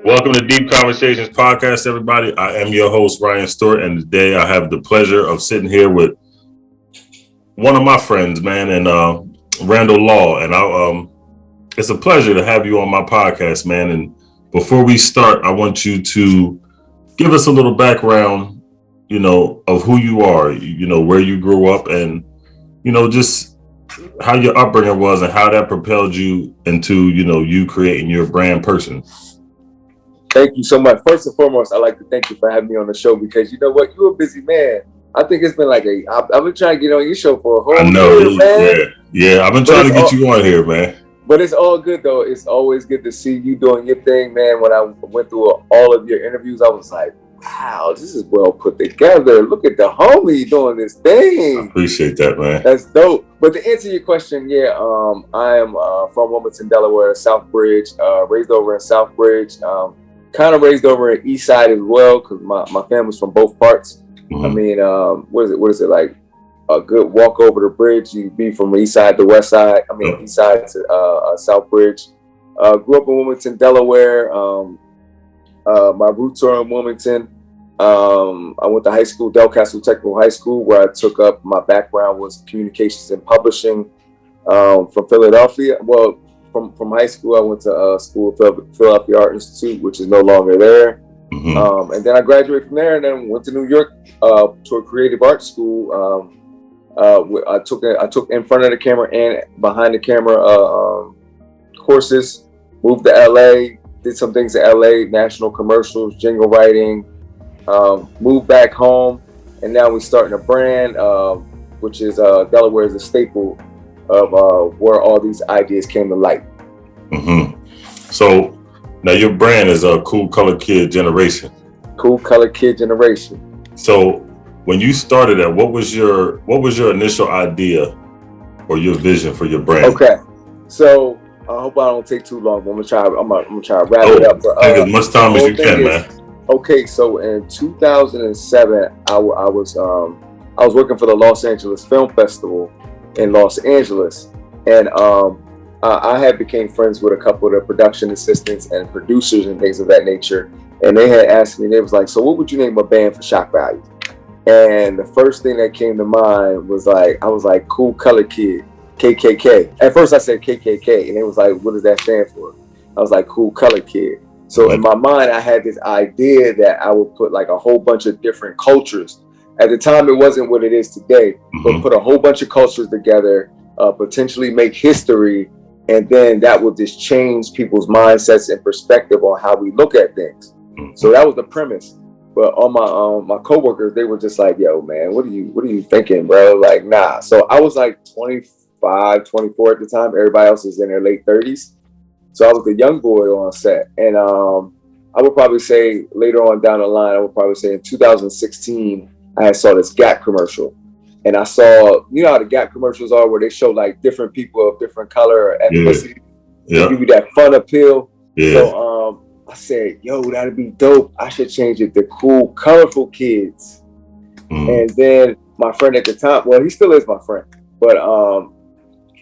Welcome to Deep Conversations Podcast, everybody. I am your host, Ryan Stewart, and today I have the pleasure of sitting here with one of my friends, man, and Randall Law. And it's a pleasure to have you on my podcast, man. And before we start, I want you to give us a little background, of who you are, where you grew up, and, just how your upbringing was and how that propelled you into, you creating your brand person. Thank you so much. First and foremost, I'd like to thank you for having me on the show because you know what? You're a busy man. I think it's been like I've been trying to get on your show for a whole year, man. Yeah. I've been trying to get you on here, man. But it's all good, though. It's always good to see you doing your thing, man. When I went through all of your interviews, I was like, wow, this is well put together. Look at the homie doing this thing. I appreciate that, man. That's dope. But to answer your question, I am from Wilmington, Delaware, Southbridge, raised over in Southbridge. Kind of raised over in East Side as well because my family's from both parts. Mm-hmm. I mean, what is it like? A good walk over the bridge. You be from East Side to West Side. I mean, East Side to Southbridge. Grew up in Wilmington, Delaware. My roots are in Wilmington. I went to high school, Del Castle Technical High School, where I took up. My background was communications and publishing from Philadelphia. Well, from high school, I went to school at Philadelphia Art Institute, which is no longer there. Mm-hmm. And then I graduated from there, and then went to New York to a creative arts school. I took in front of the camera and behind the camera courses. Moved to LA, did some things in LA, national commercials, jingle writing. Moved back home, and now we're starting a brand, which is Delaware is a staple of where all these ideas came to light. Mm-hmm. So now your brand is a Kool Kolored Kid Generation. Kool Kolored Kid Generation. So when you started that, what was your initial idea or your vision for your brand? Okay, so I hope I don't take too long. I'm gonna try to wrap it up. Take as much time as you can, man. Okay, so in 2007, I was working for the Los Angeles Film Festival in Los Angeles, and I had became friends with a couple of the production assistants and producers and things of that nature, and they had asked me, they was like, so what would you name a band for shock value? And the first thing that came to mind was I was like, Kool Kolored Kid, KKK. At first I said KKK, and they was like, what does that stand for? I was like, Kool Kolored Kid. So in my mind, I had this idea that I would put like a whole bunch of different cultures. At the time, it wasn't what it is today, but put a whole bunch of cultures together, potentially make history, and then that will just change people's mindsets and perspective on how we look at things. So that was the premise. But all my coworkers, they were just like, yo, man, what are you thinking, bro? Like, nah. So I was like 25, 24 at the time. Everybody else is in their late 30s. So I was the young boy on set. And I would probably say later on down the line, in 2016, I saw this Gap commercial. And I saw, you know how the Gap commercials are where they show like different people of different color or ethnicity. Yeah. Give you that fun appeal. Yeah. So I said, yo, that'd be dope. I should change it to Kool Colorful Kids. And then my friend at the time, well, he still is my friend, but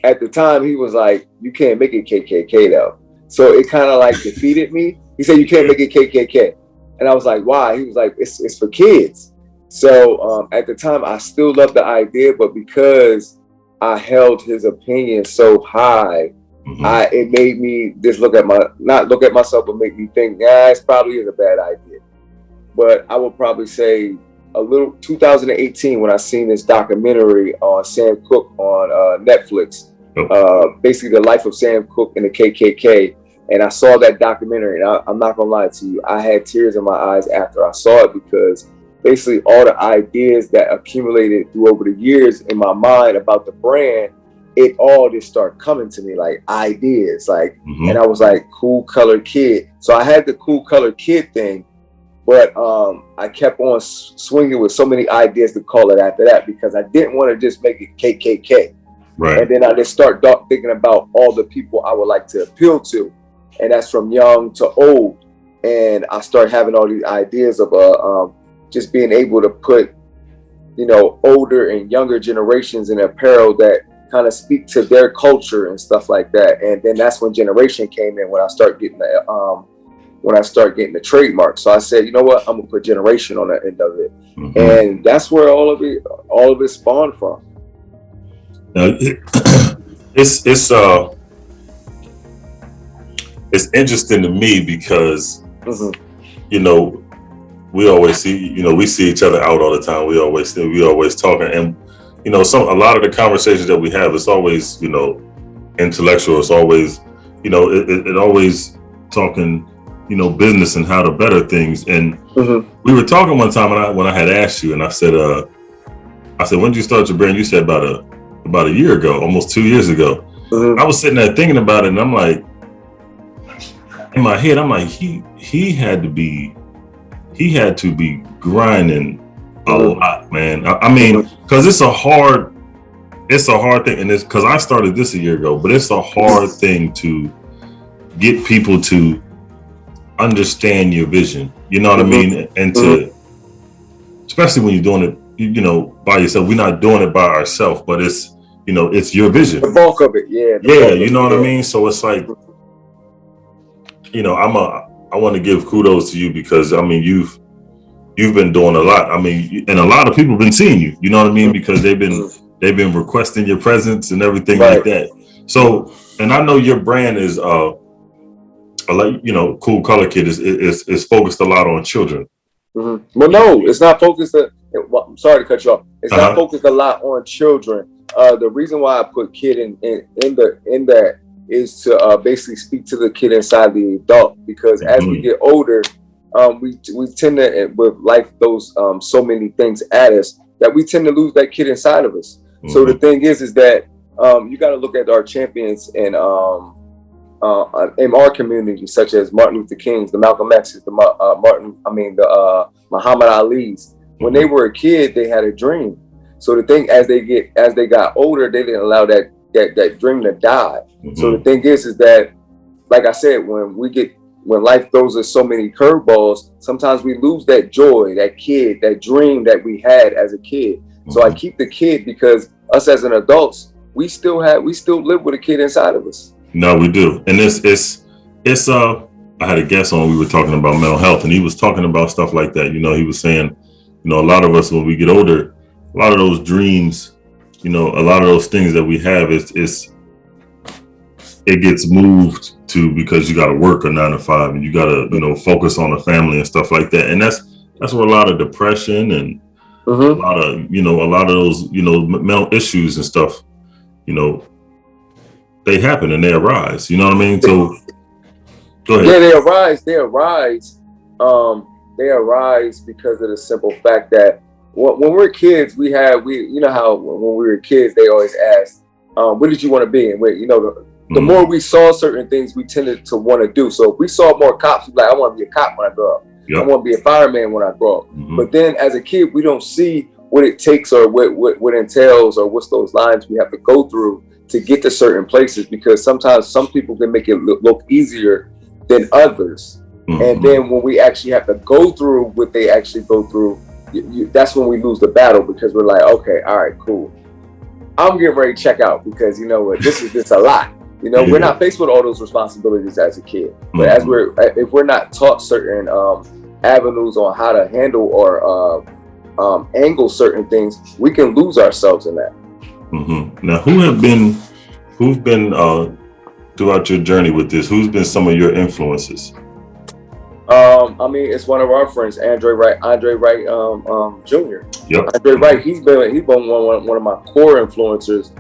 at the time he was like, you can't make it KKK though. So it kind of like defeated me. He said, you can't make it KKK. And I was like, why? He was like, it's for kids. So at the time, I still loved the idea, but because I held his opinion so high, it made me just not look at myself, but make me think, it probably is a bad idea. But I would probably say 2018, when I seen this documentary on Sam Cooke on Netflix, basically the life of Sam Cooke and the KKK. And I saw that documentary, and I'm not gonna lie to you, I had tears in my eyes after I saw it, because basically all the ideas that accumulated through over the years in my mind about the brand, it all just started coming to me like ideas, like, and I was like, Kool Kolored Kid. So I had the Kool Kolored Kid thing, but I kept on swinging with so many ideas to call it after that, because I didn't want to just make it KKK. Right. And then I just start thinking about all the people I would like to appeal to. And that's from young to old. And I start having all these ideas of just being able to put, older and younger generations in apparel that kind of speak to their culture and stuff like that. And then that's when Generation came in, when I started getting when I started getting the trademark. So I said, you know what, I'm gonna put generation on the end of it. Mm-hmm. And that's where all of it spawned from. Now, it's interesting to me because you know, we always see, we see each other out all the time. We always talking, and a lot of the conversations that we have, it's always intellectual. It's always it always talking business and how to better things. And we were talking one time when I had asked you, and I said when did you start your brand? You said about a year ago, almost 2 years ago. I was sitting there thinking about it, and I'm like, in my head, I'm like, he had to be grinding a lot, man. I mean, because it's a hard thing, and it's because I started this a year ago, but it's a hard thing to get people to understand your vision. You know what I mean? And to, especially when you're doing it, by yourself. We're not doing it by ourselves, but it's it's your vision. The bulk of it, yeah. You know what I mean? So it's like, I want to give kudos to you because I mean you've been doing a lot. I mean, and a lot of people have been seeing you. You know what I mean? Because they've been requesting your presence and everything like that. So, and I know your brand is Kool Kolored Kid is focused a lot on children. Well, no, it's not focused. I'm sorry to cut you off. It's not focused a lot on children. The reason why I put kid in that is to basically speak to the kid inside the adult, because as we get older, we tend to, with life those so many things at us, that we tend to lose that kid inside of us. So the thing is that you got to look at our champions in our community, such as Martin Luther King's, the Malcolm X's, the Muhammad Ali's. When they were a kid, they had a dream. So the thing, as they got older, they didn't allow that dream to die. So the thing is that, like I said, when life throws us so many curveballs, sometimes we lose that joy, that kid, that dream that we had as a kid. So I keep the kid because us as an adults, we still live with a kid inside of us. No, we do. And it's I had a guest on, we were talking about mental health, and he was talking about stuff like that. He was saying, a lot of us, when we get older, a lot of those dreams, a lot of those things that we have, it gets moved to, because you got to work a 9 to 5 and you got to, focus on the family and stuff like that. And that's where a lot of depression and a lot of those, mental issues and stuff, they happen and they arise. You know what I mean? So go ahead. Yeah, they arise because of the simple fact that when we're kids, how when we were kids, they always asked, what did you want to be? And the more we saw certain things, we tended to want to do. So if we saw more cops, we'd be like, I want to be a cop when I grow up. I want to be a fireman when I grow up. But then as a kid, we don't see what it takes or what entails or what's those lines we have to go through to get to certain places, because sometimes some people can make it look easier than others. And then when we actually have to go through what they actually go through, that's when we lose the battle, because we're like, okay, all right, cool. I'm getting ready to check out, because you know what, this is just a lot. We're not faced with all those responsibilities as a kid. But if we're not taught certain avenues on how to handle or angle certain things, we can lose ourselves in that. Now, who've been throughout your journey with this? Who's been some of your influences? It's one of our friends, Andre Wright Jr. Yep. Andre Wright, he's been one of my core influencers,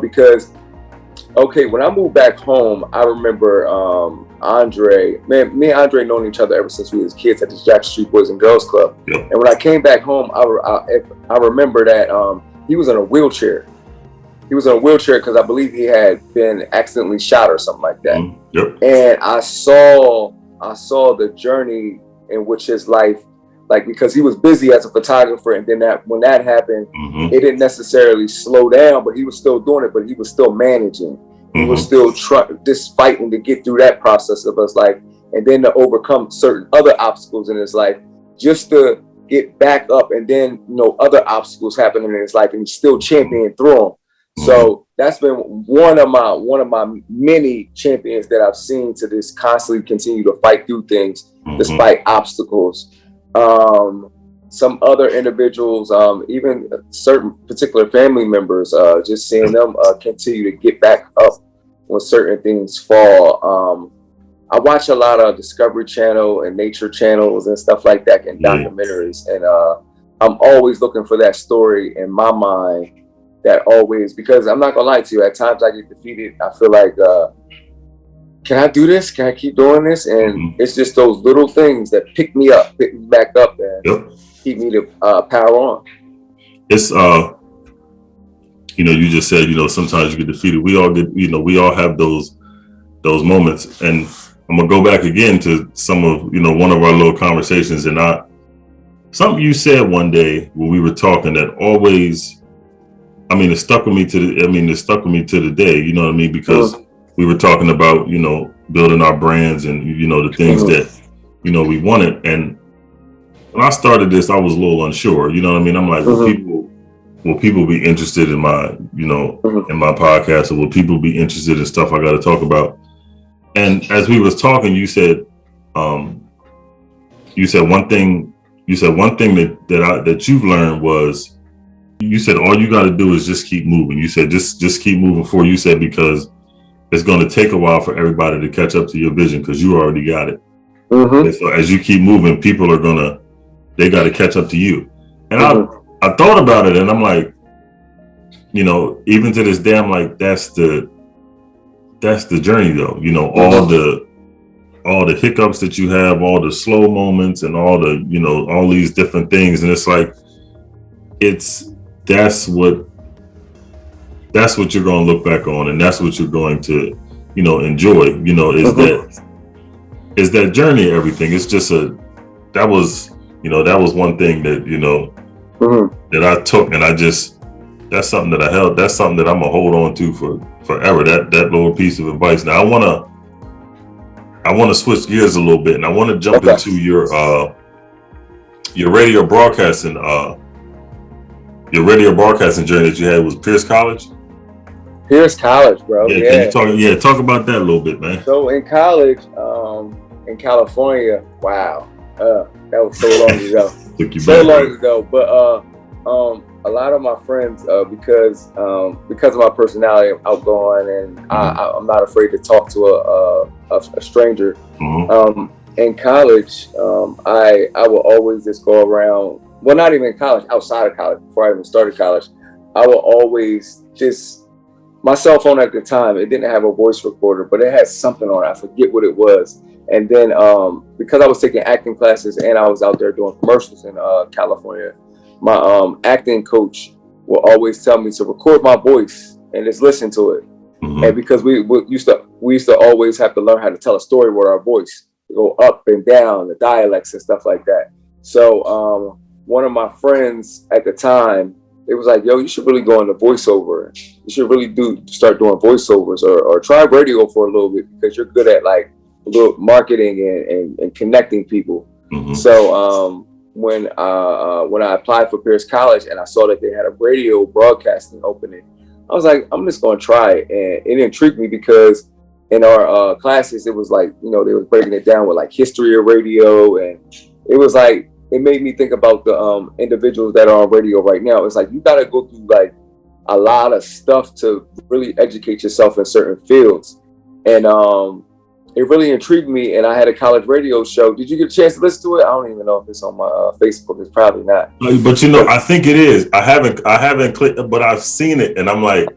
because when I moved back home, I remember Andre. Man, me and Andre known each other ever since we was kids at the Jackson Street Boys and Girls Club. Yep. And when I came back home, I remember that he was in a wheelchair. He was in a wheelchair because I believe he had been accidentally shot or something like that. Yep. And I saw the journey in which his life, because he was busy as a photographer, and then when that happened, it didn't necessarily slow down, but he was still doing it, but he was still managing. He was still just fighting to get through that process of his life, and then to overcome certain other obstacles in his life, just to get back up, and then other obstacles happening in his life, and he's still championing through them. So that's been one of my many champions that I've seen to this constantly continue to fight through things despite obstacles. Some other individuals, even certain particular family members, just seeing them continue to get back up when certain things fall. I watch a lot of Discovery Channel and nature channels and stuff like that, and documentaries, and I'm always looking for that story in my mind. That always, because I'm not gonna lie to you, at times I get defeated. I feel like, can I do this? Can I keep doing this? And it's just those little things that pick me back up, and keep me to power on. It's you just said, sometimes you get defeated. We all get, we all have those moments. And I'm gonna go back again to some of, one of our little conversations, and something you said one day when we were talking that always, it stuck with me to the day, you know what I mean? Because we were talking about, building our brands and, the things that, we wanted. And when I started this, I was a little unsure, you know what I mean? I'm like, will people be interested in my, in my podcast, or will people be interested in stuff I got to talk about? And as we was talking, you said one thing that you've learned was, you said all you got to do is just keep moving. You said just keep moving forward. You said because it's going to take a while for everybody to catch up to your vision, because you already got it. And so as you keep moving, people are they got to catch up to you. And I thought about it, and I'm like, even to this day, I'm like, that's the journey though. All the hiccups that you have, all the slow moments, and all the, all these different things. And it's like, that's what you're going to look back on, and that's what you're going to, enjoy, is that journey, everything. It's just that was one thing that, that I took, and that's something that I held. That's something that I'm going to hold on to for forever. That little piece of advice. Now I want to switch gears a little bit, and I want to jump into your radio broadcasting, journey that you had. Was Pierce College? Pierce College, bro. Yeah. Can you talk about that a little bit, man? So in college, in California, wow, that was so long ago. Long ago. But a lot of my friends, because of my personality, I'm outgoing, and I'm not afraid to talk to a stranger. In college, I will always just go around. Well, not even in college, outside of college, before I even started college, I will always my cell phone at the time, it didn't have a voice recorder, but it had something on it. I forget what it was. And then because I was taking acting classes and I was out there doing commercials in California, my acting coach will always tell me to record my voice and just listen to it. And because we used to always have to learn how to tell a story with our voice, go up and down, the dialects and stuff like that. So one of my friends at the time, it was like, yo, you should really go into voiceover. You should really start doing voiceovers or try radio for a little bit, because you're good at like a little marketing and connecting people. So when I applied for Pierce College and I saw that they had a radio broadcasting opening, I was like, I'm just going to try it. And it intrigued me because in our classes, it was like, they were breaking it down with like history of radio. And it was like, it made me think about the individuals that are on radio right now. It's like, you got to go through like a lot of stuff to really educate yourself in certain fields. And it really intrigued me. And I had a college radio show. Did you get a chance to listen to it? I don't even know if it's on my Facebook. It's probably not. But I think it is. I haven't clicked, but I've seen it. And I'm like,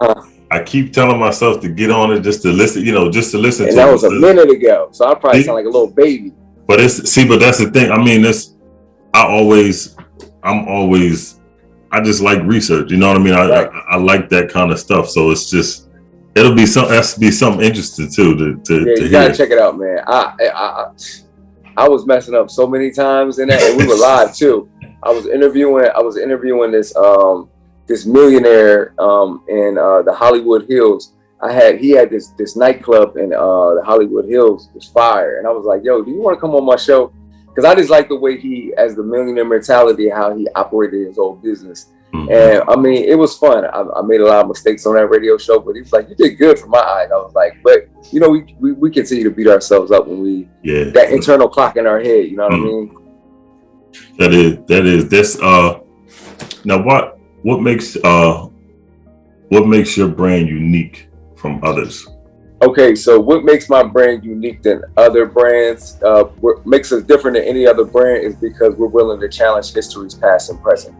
I keep telling myself to get on it just to listen, just to listen to it. And that was a minute ago. So I probably sound like a little baby. But but that's the thing. I mean, I just like research. You know what I mean? I like that kind of stuff. So it's just, it'll be something interesting too to you gotta check it out, man. I was messing up so many times in that, and we were live too. I was interviewing this millionaire in the Hollywood Hills. He had this nightclub in the Hollywood Hills, was fire, and I was like, yo, do you want to come on my show? Because I just like the way he, as the millionaire mentality, how he operated his whole business. And I mean, it was fun. I made a lot of mistakes on that radio show, but he was like, "You did good for my eyes." I was like, "But you know, we continue to beat ourselves up when we that internal clock in our head." You know what I mean? That's now what makes your brand unique from others? Okay, so what makes my brand unique than other brands, what makes us different than any other brand, is because we're willing to challenge history's past and present.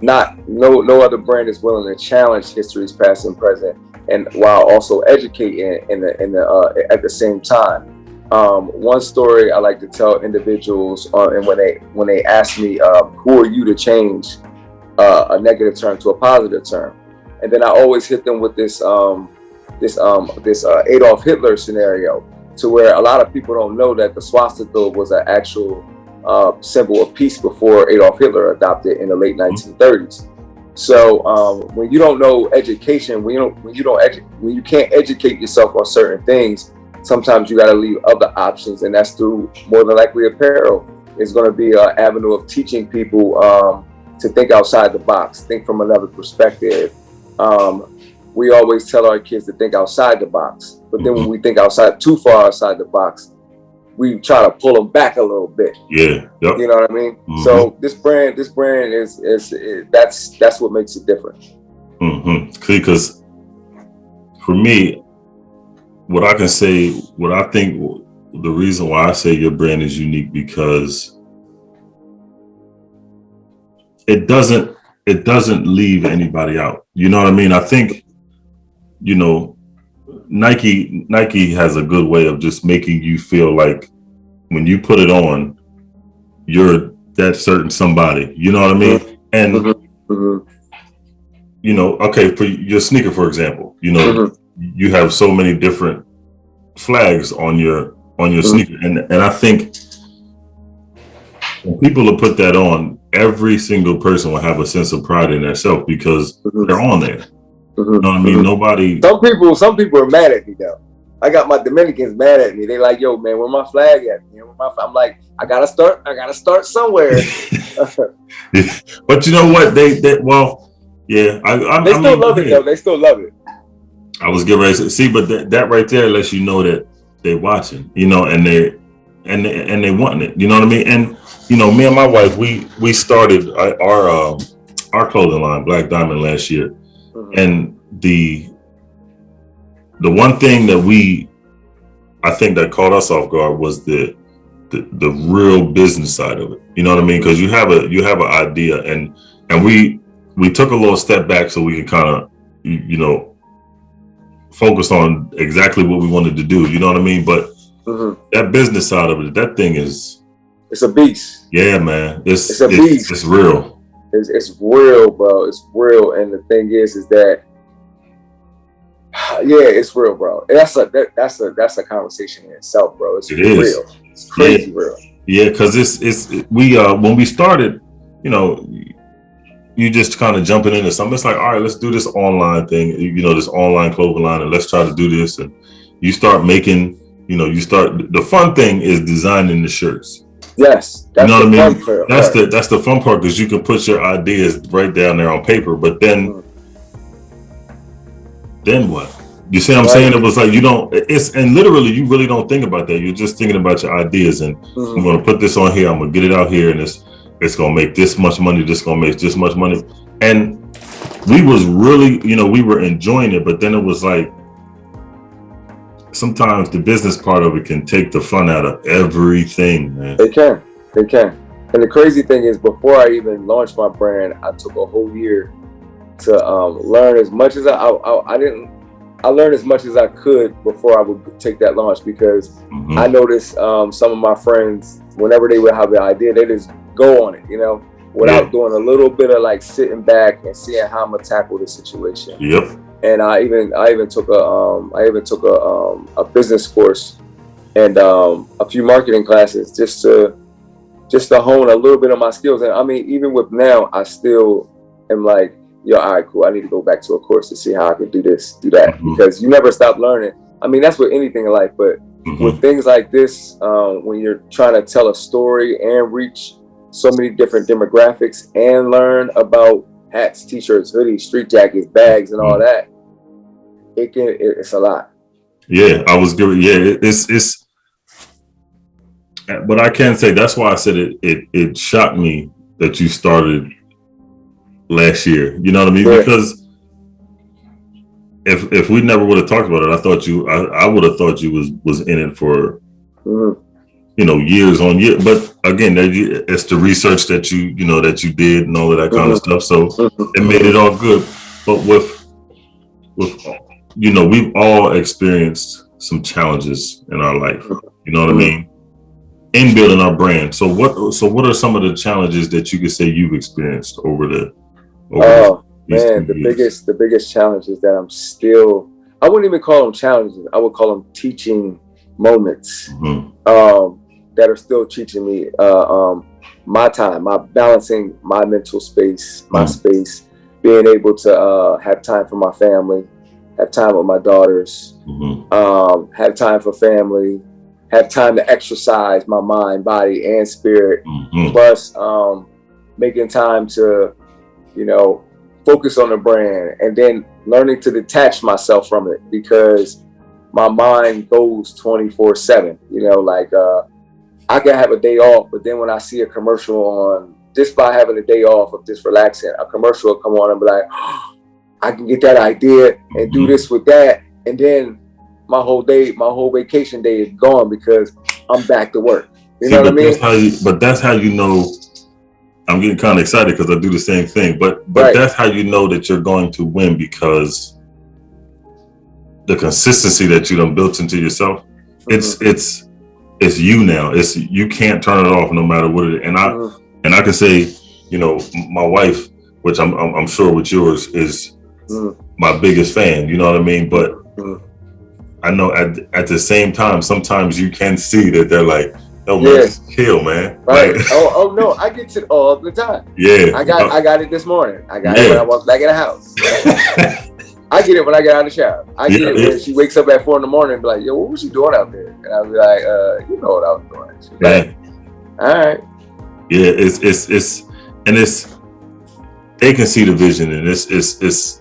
No other brand is willing to challenge history's past and present, and while also educating at the same time. One story I like to tell individuals, and when they ask me, who are you to change a negative term to a positive term, and then I always hit them with this Adolf Hitler scenario, to where a lot of people don't know that the swastika was an actual symbol of peace before Adolf Hitler adopted in the late 1930s. So when you don't know education, when you can't educate yourself on certain things, sometimes you got to leave other options, and that's through more than likely apparel. It's going to be an avenue of teaching people to think outside the box, think from another perspective. We always tell our kids to think outside the box, but then when we think too far outside the box, we try to pull them back a little bit. Yeah. Yep. You know what I mean? So this brand is that's what makes it different. Because for me, what I think the reason why I say your brand is unique, because it doesn't leave anybody out. You know what I mean? I think, you know, Nike has a good way of just making you feel like when you put it on, you're that certain somebody. You know what I mean? And you know, okay, for your sneaker, for example, you know, you have so many different flags on your sneaker, and I think when people will put that on, every single person will have a sense of pride in themselves because they're on there. You know what I mean? Nobody. Some people are mad at me though. I got my Dominicans mad at me. They like, "Yo, man, where my flag at?" You know, I'm like, I gotta start somewhere. But you know what? They well, yeah. They still love it though. They still love it. I was getting ready to see, but that right there lets you know that they're watching. You know, and they want it. You know what I mean? And you know, me and my wife, we started our clothing line, Black Diamond, last year. And the one thing that I think that caught us off guard was the real business side of it. You know what I mean? Because you have an idea, and we took a little step back so we can kind of, you know, focus on exactly what we wanted to do. You know what I mean? But that business side of it, that thing it's a beast. Yeah, man. It's a beast. It's real. It's real, bro. It's real, and the thing is that, yeah, it's real, bro. And that's a conversation in itself, bro. It's real. It's crazy real. Yeah, because we when we started, you know, you just kind of jumping into something. It's like, all right, let's do this online thing, you know, this online clothing line, and let's try to do this. And you start making, you know, the fun thing is designing the shirts. Yes, that's, you know, what I mean? Part, that's the fun part, because you can put your ideas right down there on paper, but then what? You see what I'm saying? It was like, and literally you really don't think about that. You're just thinking about your ideas, and I'm going to put this on here, I'm going to get it out here, and it's going to make this much money, this going to make this much money. And we was really, you know, we were enjoying it, but then it was like, sometimes the business part of it can take the fun out of everything, man. They can. And the crazy thing is, before I even launched my brand, I took a whole year to learn as much as I learned as much as I could before I would take that launch, because I noticed some of my friends, whenever they would have an idea, they just go on it, you know, without doing a little bit of like sitting back and seeing how I'm gonna tackle the situation. Yep. And I even took a business course and a few marketing classes just to hone a little bit of my skills. And I mean, even with now, I still am like, yo, all right, cool. I need to go back to a course to see how I can do this, do that, because you never stop learning. I mean, that's with anything in life, but with things like this, when you're trying to tell a story and reach so many different demographics and learn about hats, t-shirts, hoodies, street jackets, bags, and all that. It's a lot. Yeah, I was giving. Yeah, it's. But I can say that's why I said it shocked me that you started last year. You know what I mean? Yeah. Because if we never would have talked about it, I would have thought you was in it for years on years. But again, it's the research that you did and all of that kind of stuff. So it made it all good. But with we've all experienced some challenges in our life. You know what I mean? In building our brand. So what are some of the challenges that you could say you've experienced over the biggest challenge is that I wouldn't even call them challenges. I would call them teaching moments that are still teaching me my time, my balancing my mental space, my space, being able to have time for my family, have time with my daughters, have time for family, have time to exercise my mind, body, and spirit, plus making time to, focus on the brand, and then learning to detach myself from it, because my mind goes 24/7. I can have a day off, but then when I see a commercial on, just by having a day off of just relaxing, a commercial will come on and be like, oh, I can get that idea and do this with that, and then my whole vacation day is gone because I'm back to work. You know what I mean? That's how you know. I'm getting kind of excited because I do the same thing. But right. That's how you know that you're going to win, because the consistency that you done built into yourself, it's you now. You can't turn it off no matter what it is. And I can say, my wife, which I'm sure with yours, is my biggest fan. You know what I mean? But I know at the same time, sometimes you can see that they're like, "No, man, just chill, man." Right. Like, oh no, I get it all the time. Yeah. I got it this morning. I got it when I was back in the house. I get it when I get out of the shower. I get it when she wakes up at 4 a.m. and be like, "Yo, what was you doing out there?" And I'll be like, "You know what I was doing." She's like, "All right." Yeah, it's they can see the vision, and it's.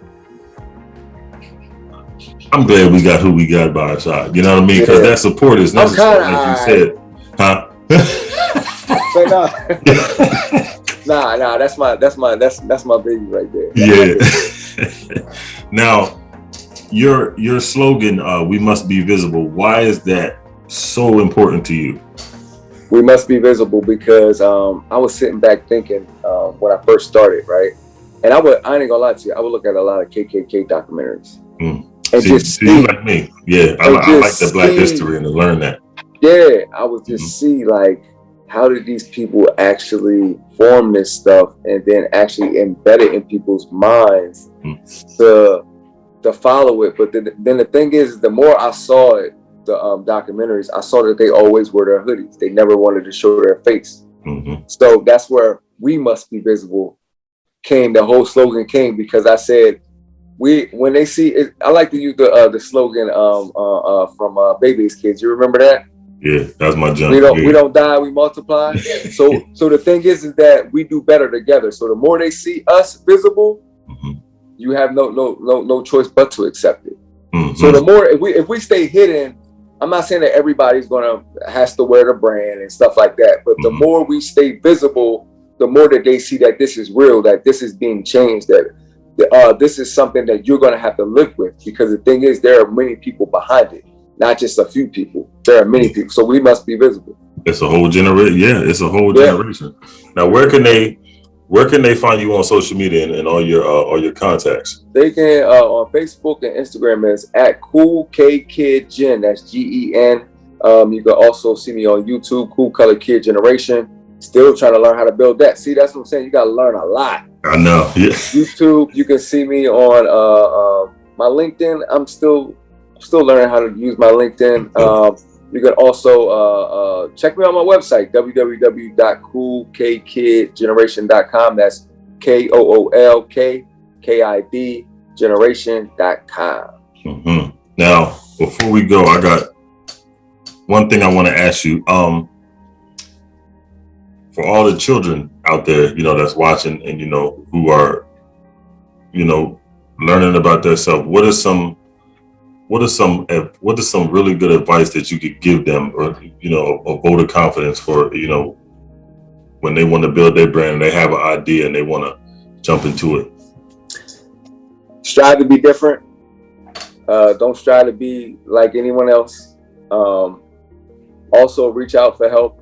I'm glad we got who we got by our side. You know what I mean? Because that support is necessary, as you said. Huh? Nah. That's my baby right there. Yeah. Now, your slogan, "We must be visible." Why is that so important to you? We must be visible because I was sitting back thinking when I first started, right? And I ain't gonna lie to you, I would look at a lot of KKK documentaries. And see, like me. Yeah, I like the Black history and to learn that. Yeah, I would just see, like, how did these people actually form this stuff and then actually embed it in people's minds to follow it. But then the thing is, the more I saw it, the documentaries, I saw that they always wore their hoodies. They never wanted to show their face. So that's where "we must be visible" came. The whole slogan came because I said, when they see it, I like to use the slogan from Baby's Kids. You remember that? Yeah, that's my jump. We don't die, we multiply. So the thing is that we do better together. So the more they see us visible, you have no choice but to accept it. So the more if we stay hidden, I'm not saying that everybody's has to wear the brand and stuff like that, but the more we stay visible, the more that they see that this is real, that this is being changed, that this is something that you're going to have to live with. Because the thing is, there are many people behind it, not just a few people. There are many people, so we must be visible. It's a whole generation. Yeah, it's a whole generation. Now, where can they find you on social media and all your contacts? They can on Facebook and Instagram is at Kool Kid Gen. That's GEN. You can also see me on YouTube, Kool Kolored Kid Generation. Still trying to learn how to build that. See, that's what I'm saying. You got to learn a lot. I know. Yeah. YouTube. You can see me on my LinkedIn. I'm still learning how to use my LinkedIn. You can also check me on my website, www.KoolKidgeneration.com. That's KoolKid Generation.com. Now, before we go, I got one thing I want to ask you. For all the children out there, that's watching and, who are learning about themselves, what is some really good advice that you could give them, or a vote of confidence for when they want to build their brand and they have an idea and they want to jump into it? Strive to be different. Don't strive to be like anyone else. Also reach out for help.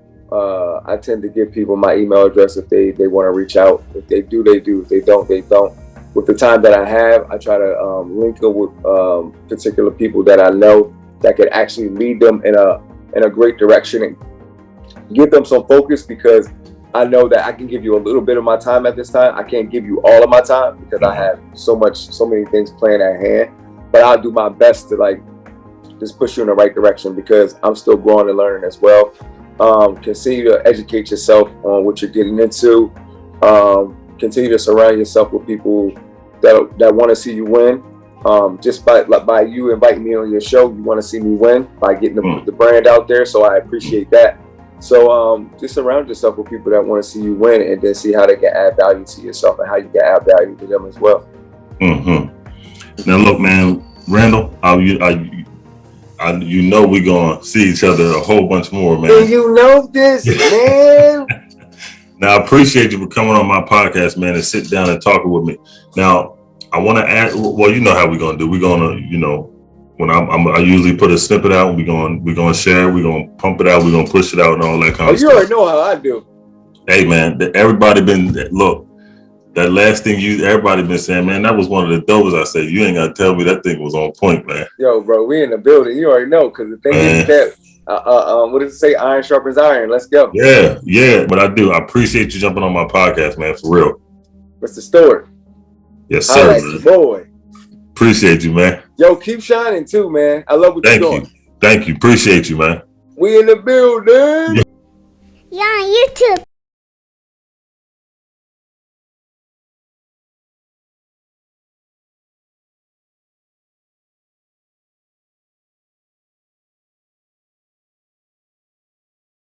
I tend to give people my email address if they want to reach out. If they do, they do. If they don't, they don't. With the time that I have, I try to link up with particular people that I know that could actually lead them in a great direction and give them some focus, because I know that I can give you a little bit of my time at this time. I can't give you all of my time because I have so many things planned at hand. But I'll do my best to just push you in the right direction, because I'm still growing and learning as well. Continue to educate yourself on what you're getting into. Continue to surround yourself with people that want to see you win. Just by you inviting me on your show, you want to see me win by getting the brand out there. So I appreciate that. So just surround yourself with people that want to see you win, and then see how they can add value to yourself and how you can add value to them as well. Now look, man, Randall, we're gonna see each other a whole bunch more, man. And you know this, man. Now, I appreciate you for coming on my podcast, man, and sit down and talking with me. Now, I want to add. Well, you know how we're gonna do. We're gonna, when I usually put a snippet out, we're gonna share, we're gonna pump it out, we're gonna push it out, and all that kind of stuff. You already know how I do. Hey, man, everybody look. That last thing everybody been saying, man, that was one of the dopest. I said, you ain't gotta tell me that thing was on point, man. Yo, bro, we in the building. You already know, because the thing is that, what does it say? Iron sharpens iron. Let's go. Yeah, but I do. I appreciate you jumping on my podcast, man, for real. Mr. Stewart. Yes, sir. Man. Boy. Appreciate you, man. Yo, keep shining too, man. I love what you're doing. Thank you. Appreciate you, man. We in the building. Yeah, on YouTube.